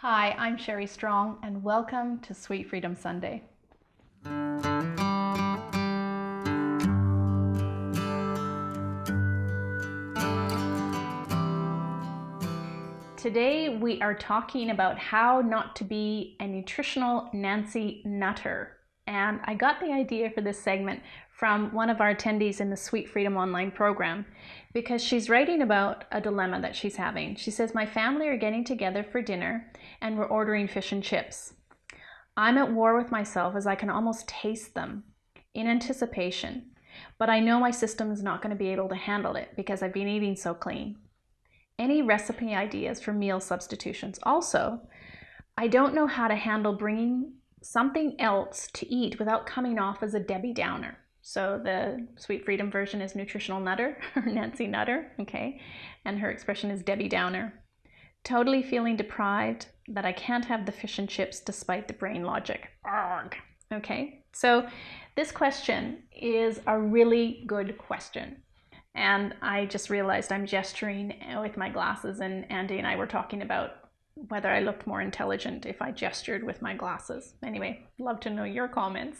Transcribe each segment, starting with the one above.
Hi, I'm Sherry Strong, and welcome to Sweet Freedom Sunday. Today we are talking about how not to be a nutritional Nancy Nutter. And I got the idea for this segment from one of our attendees in the Sweet Freedom online program because she's writing about a dilemma that she's having. She says, my family are getting together for dinner and we're ordering fish and chips. I'm at war with myself as I can almost taste them in anticipation, but I know my system is not going to be able to handle it because I've been eating so clean. Any recipe ideas for meal substitutions? Also, I don't know how to handle bringing something else to eat without coming off as a Debbie Downer. So the Sweet Freedom version is Nutritional Nutter, or Nancy Nutter, okay? And her expression is Debbie Downer. Totally feeling deprived that I can't have the fish and chips despite the brain logic. Arrgh. Okay, so this question is a really good question. And I just realized I'm gesturing with my glasses, and Andy and I were talking about whether I looked more intelligent if I gestured with my glasses. Anyway, love to know your comments.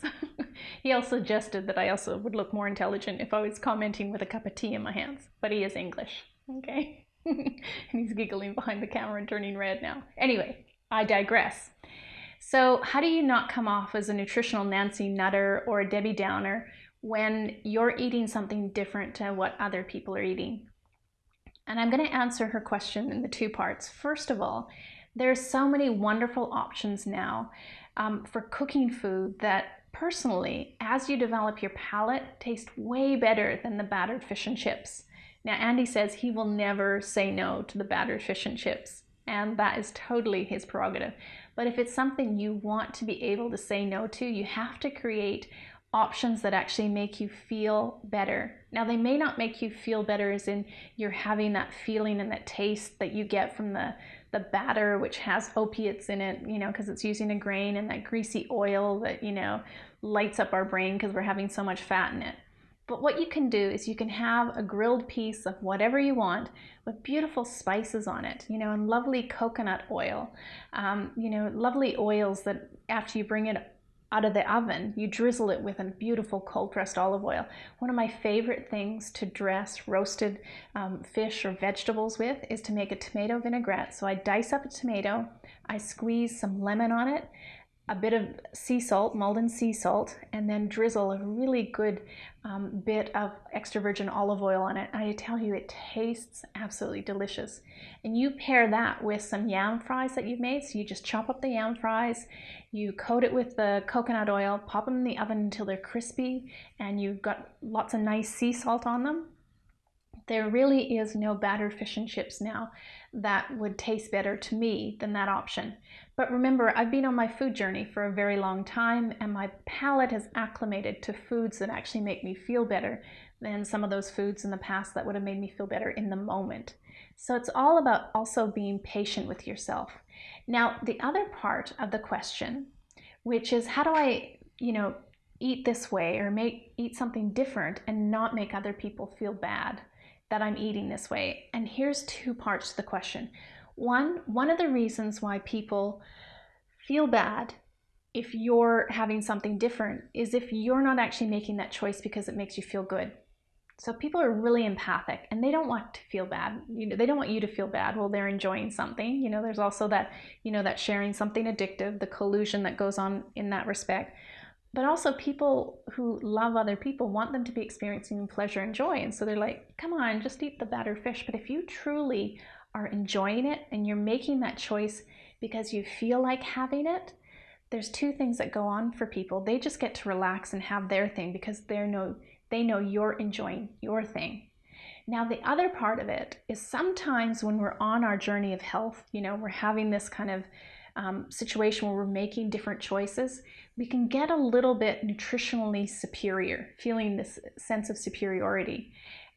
He also suggested that I also would look more intelligent if I was commenting with a cup of tea in my hands, but he is English, okay? And he's giggling behind the camera and turning red now. Anyway, I digress. So how do you not come off as a nutritional Nancy Nutter or a Debbie Downer when you're eating something different to what other people are eating? And I'm going to answer her question in the two parts. First of all, there's so many wonderful options now for cooking food that personally, as you develop your palate, taste way better than the battered fish and chips. Now, Andy says he will never say no to the battered fish and chips, and that is totally his prerogative. But if it's something you want to be able to say no to, you have to create options that actually make you feel better. Now, they may not make you feel better as in you're having that feeling and that taste that you get from the batter, which has opiates in it, you know, because it's using a grain, and that greasy oil that, you know, lights up our brain because we're having so much fat in it. But what you can do is you can have a grilled piece of whatever you want with beautiful spices on it, you know, and lovely coconut oil, you know, lovely oils that after you bring it out of the oven, you drizzle it with a beautiful cold pressed olive oil. One of my favorite things to dress roasted fish or vegetables with is to make a tomato vinaigrette. So I dice up a tomato, I squeeze some lemon on it, a bit of sea salt, Malden sea salt, and then drizzle a really good bit of extra virgin olive oil on it. I tell you, it tastes absolutely delicious. And you pair that with some yam fries that you've made. So you just chop up the yam fries, you coat it with the coconut oil, pop them in the oven until they're crispy, and you've got lots of nice sea salt on them. There really is no battered fish and chips now that would taste better to me than that option. But remember, I've been on my food journey for a very long time, and my palate has acclimated to foods that actually make me feel better than some of those foods in the past that would have made me feel better in the moment. So it's all about also being patient with yourself. Now, the other part of the question, which is how do I, eat this way or eat something different and not make other people feel bad that I'm eating this way? And here's two parts to the question. One of the reasons why people feel bad if you're having something different is if you're not actually making that choice because it makes you feel good. So people are really empathic and they don't want to feel bad. They don't want you to feel bad while they're enjoying something. There's also that, that sharing something addictive, the collusion that goes on in that respect. But also people who love other people want them to be experiencing pleasure and joy. And so they're like, come on, just eat the battered fish. But if you truly are enjoying it and you're making that choice because you feel like having it, there's two things that go on for people. They just get to relax and have their thing because they know you're enjoying your thing. Now, the other part of it is sometimes when we're on our journey of health, we're having this kind of situation where we're making different choices, we can get a little bit nutritionally superior, feeling this sense of superiority.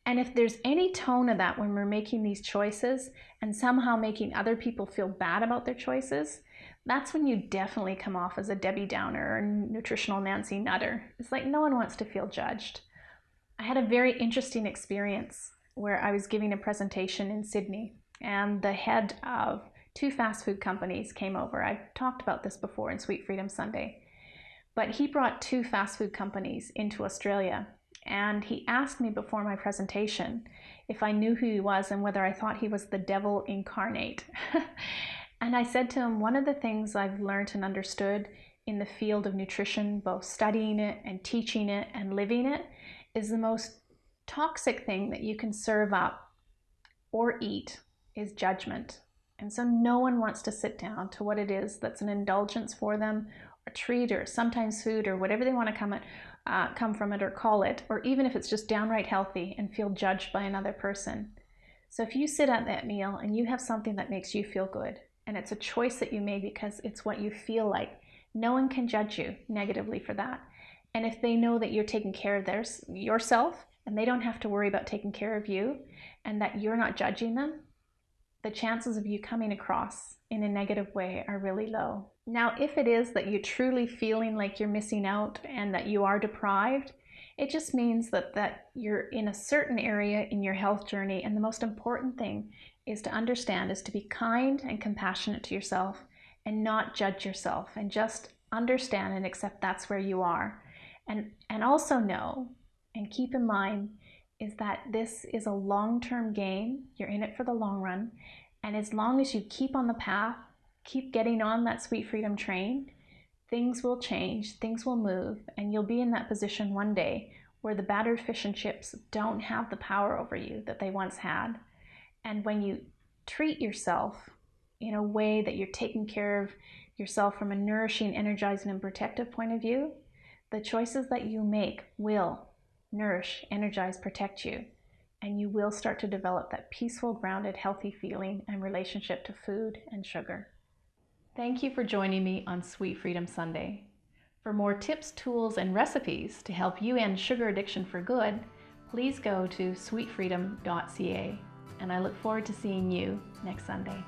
And if there's any tone of that when we're making these choices and somehow making other people feel bad about their choices, that's when you definitely come off as a Debbie Downer or nutritional Nancy Nutter. It's like no one wants to feel judged. I had a very interesting experience where I was giving a presentation in Sydney, and the head of 2 fast food companies came over. I've talked about this before in Sweet Freedom Sunday. But he brought 2 fast food companies into Australia, and he asked me before my presentation if I knew who he was and whether I thought he was the devil incarnate. And I said to him, one of the things I've learned and understood in the field of nutrition, both studying it and teaching it and living it, is the most toxic thing that you can serve up or eat is judgment. And so no one wants to sit down to what it is that's an indulgence for them, a treat, or sometimes food, or whatever they want to come from it or call it, or even if it's just downright healthy, and feel judged by another person. So if you sit at that meal and you have something that makes you feel good, and it's a choice that you made because it's what you feel like, no one can judge you negatively for that. And if they know that you're taking care of yourself, and they don't have to worry about taking care of you, and that you're not judging them, the chances of you coming across in a negative way are really low. Now, if it is that you're truly feeling like you're missing out and that you are deprived, it just means that you're in a certain area in your health journey, and the most important thing is to understand is to be kind and compassionate to yourself and not judge yourself, and just understand and accept that's where you are. And also know and keep in mind is that this is a long-term game. You're in it for the long run. And as long as you keep on the path, keep getting on that sweet freedom train, things will change, things will move, and you'll be in that position one day where the battered fish and chips don't have the power over you that they once had. And when you treat yourself in a way that you're taking care of yourself from a nourishing, energizing, and protective point of view, the choices that you make will nourish, energize, protect you, and you will start to develop that peaceful, grounded, healthy feeling and relationship to food and sugar. Thank you for joining me on Sweet Freedom Sunday. For more tips, tools, and recipes to help you end sugar addiction for good, please go to sweetfreedom.ca, and I look forward to seeing you next Sunday.